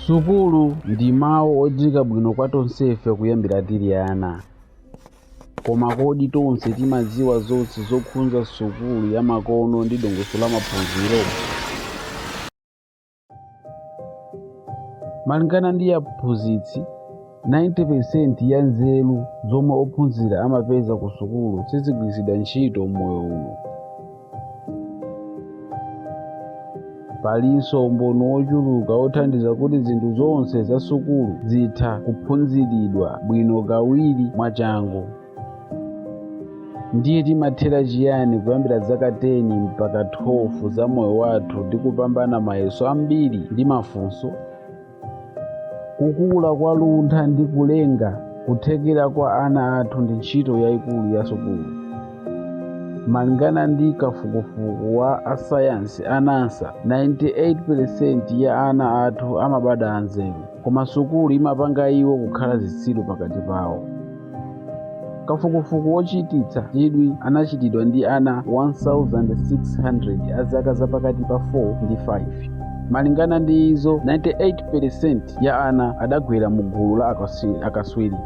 Sukulu ndi mawu odziwika bwino kwa tonsefe kuyambira tili ana. Koma kodi tonse timadziwa zonse zokhudza sukulu ya makono ndi dongosolo la maphunziro? Malingana ndi aphunzitsi, 90% ya nzeru zomwe ophunzira amapeza ku sukulu sizigwiritsidwa ntchito m'moyo uno. Palinso umboni ochuluka othandiza kuti zinthu zonse za sukulu zitha kuphunziridwa bwino kawiri mwachangu. Ndiye timathera chiyani kuyambira zaka 10 mpaka 12 za moyo wathu ndi kupambana mayeso ambiri ndi mafunso. Kukula kwa luntha ndi kulenga kuthekera kwa ana athu ndi ntchito yayikulu ya sukulu. Malingana ndi kafukufuku wa asayansi anansa, 98% ya ana athu amabadwa anzeru, koma sukulu imapanga iwo kukhala zitsiru pakati pawo. Kafukufuku wochititsa chidwi anachitidwa ndi ana 1600 a zaka zapakati pa 4 ndi 5. Malingana ndi izo, 98% ya ana adagwera mu gulu la akaswiri.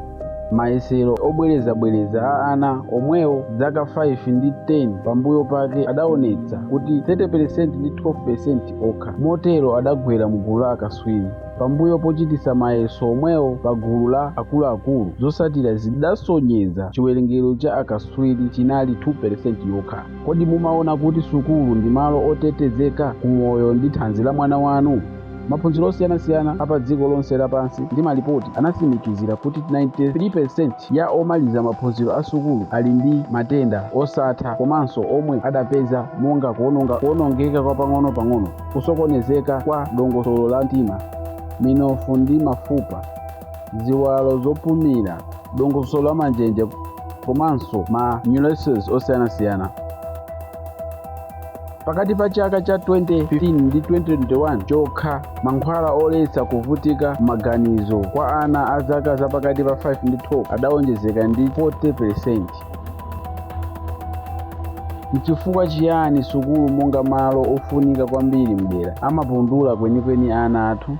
Mayesero obwerezabwereza a ana omwewo zaka 5 ndi 10 pambuyo pake adaonetsa kuti 30% ndi 12% okha motero adagwera mu gulu la akaswiri. Pambuyo pochitisa mayeso omwewo pa gulu la akuluakulu, zotsatira zidasonyeza chiwerengero cha akaswiri chinali 2% yokha. Kodi mumaona kuti sukulu ndi malo otetezeka kumoyo ndi thanzi la mwana wanu? Maphunziro osiyanasiyana apa dziko lonse lapansi ndi malipoti anatsimikizira kuti 93% ya omaliza maphunziro a sukulu ali ndi matenda osatha komanso omwe adapeza monga kuwonongeka kwa pang'ono-pang'ono, kusokonezeka kwa dongosolo la mtima, minofu ndi mafupa, ziwalo zopumira, dongosolo la manjenje komanso ma neuroses osiyanasiyana. Pakati pa chaka cha 2015 ndi 2021 chokha, mankhwala oletsa kuvutika maganizo kwa ana a zaka zapakati pa 5 ndi 12 adawonjezeka ndi 40%. N'chifukwa chiyani sukulu monga malo ofunika kwambiri mdera amapundula kwenikweni ana athu?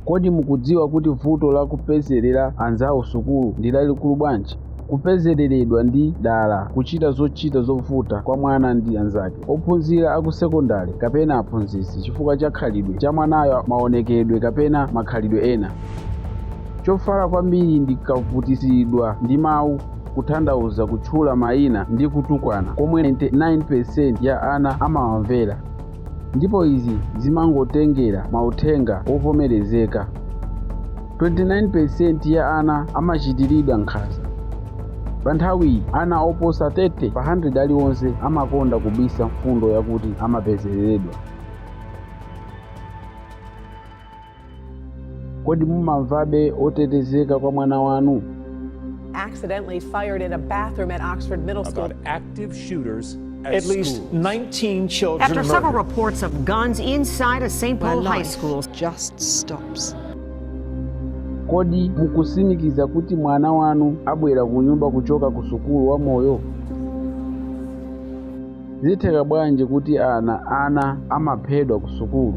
Kodi mukudziwa kuti vuto la kupezerera anzawo sukulu ndi lalikulu bwanji? Kupezereredwa ndi dala kuchita zochita zovuta kwa mwana ndi anzake, ophunzira aku sekondari kapena aphunzitsi chifukwa cha khalidwe cha mwanayo, maonekedwe kapena makhalidwe ena. Chofala kwambiri ndi kavutisidwa ndi mawu, kutanthauza kutchula mayina ndi kutukwana komwe 99% ya ana amawamvera, ndipo izi zimangotengera mauthenga ovomerezeka. 29% ya ana amachitiridwa nkhanza. Pa nthawi ana oposa 30 pa 100 aliwonse amakonda kubisa mfundo yakuti amapezereredwa. Kodi mumamvabe otetezeka kwa mwana wanu? Accidentally fired in a bathroom at Oxford Middle School. About active shooters at least 19 children after murdered. Several reports of guns inside a St. Paul high school just stops. Kodi mukusimikiza kuti mwana wanu abwera ku nyumba kuchoka ku sukulu wa moyo? Zitheka bwanji kuti ana amaphedwa ku sukulu?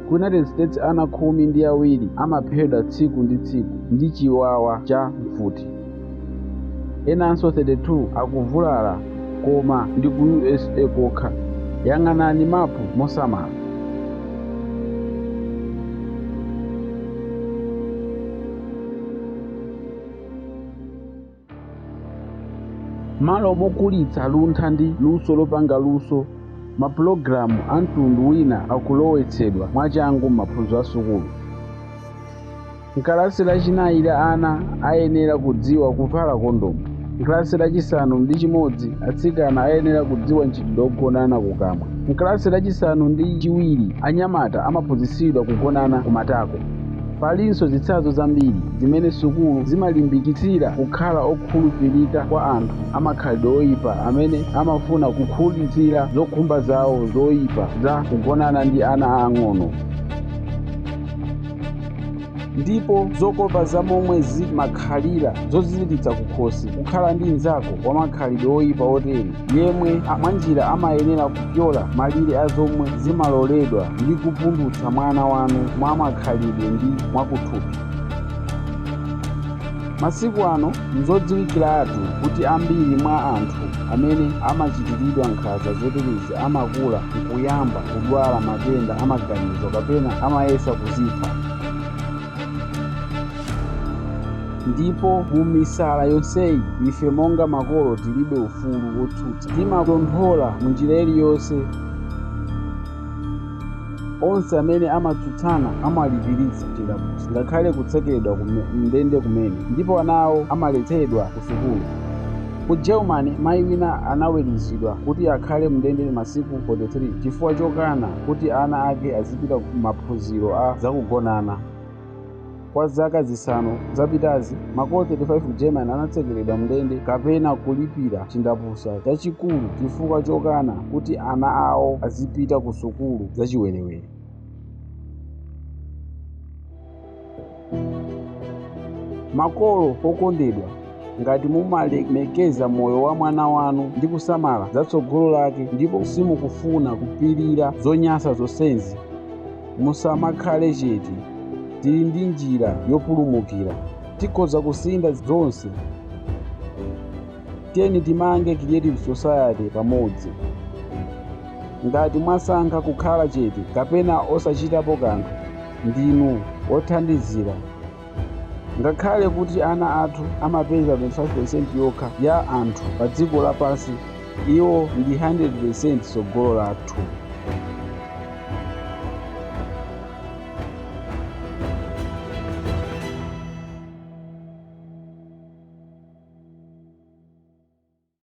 Ku United States ana 12 amaphedwa tsiku ndi tsiku ndi chiwawa cha mfuti. Enanso 32 akuvulala, koma ndi ku USA kokha. Yang'anani mapu mosamala. Malo mokulitsa luntha ndi luso lopanga luso, mapulogalamu a mtundu wina akulowetsedwa mwachangu m'maphunziro a sukulu. M'kalasi lachinayi la ana ayenera kudziwa kuvala kondomu. M'kalasi lachisanu ndi chimodzi atsikana ayenera kudziwa ntchito yogonana kukamwa. M'kalasi lachisanu ndi chiwiri anyamata amaphunzitsidwa kugonana kumatako. Palinso zitsanzo zambiri zimene sukulu zimalimbikitsira kukhala okhulupirika kwa anthu amakhalidwe oyipa amene amafuna kukhulitsira zokhumba zawo zoyipa za kugonana ndi ana ang'ono. ndipo zokopa za momwe zimakhalira zoziziritsa kukhosi kukhala ndi mnzako wa makhalidwe oyipa otere yemwe mwanjira amayenera kupyola malire a zomwe zimaloledwa ndi kupundutsa mwana wanu mwa makhalidwe ndi mwakuthupi. Masiku ano nzodziwikiratu kuti ambiri mwa anthu amene amachitiridwa nkhanza zoterezi amakula nkuyamba kudwala matenda amaganizo kapena amayesa kuzipha. Ndipo mu misala yonseyi ife monga makolo tilibe ufulu wotsutsa, timatonthola mu njira iliyonse onse amene amatsutsana amalipiritsa chilamulo ngakhale kutsekedwa mndende kumene, ndipo anawo amaletsedwa ku sukulu. Ku Germany mayi wina anaweruzidwa kuti akhale mndende masiku 43 chifukwa chokana kuti ana ake azipita ku maphunziro a zakugonana. Kwa zaka zisanu zapitazi makolo 35 ku Germany anatsekeredwa mndende kapena kulipira chindapusa chachikulu chifukwa chokana kuti ana awo azipita ku sukulu zachiwerewere. Makolo okondedwa, ngati mumalemekeza moyo wa mwana wanu ndi kusamala zatsogolo lake ndipo simukufuna kupirira zonyansa zonsezi, musamakhale chete. Tili ndi njira yopulumukira, tikhoza kusintha zonse. Tiyeni timange Creative Society pamodzi. Ngati mwasankha kukhala chete kapena osachitapo kanthu, ndinu othandizira. Ngakhale kuti ana athu amapeza 25% yokha ya anthu pa dziko lapansi, iwo ndi 100% tsogolo lathu.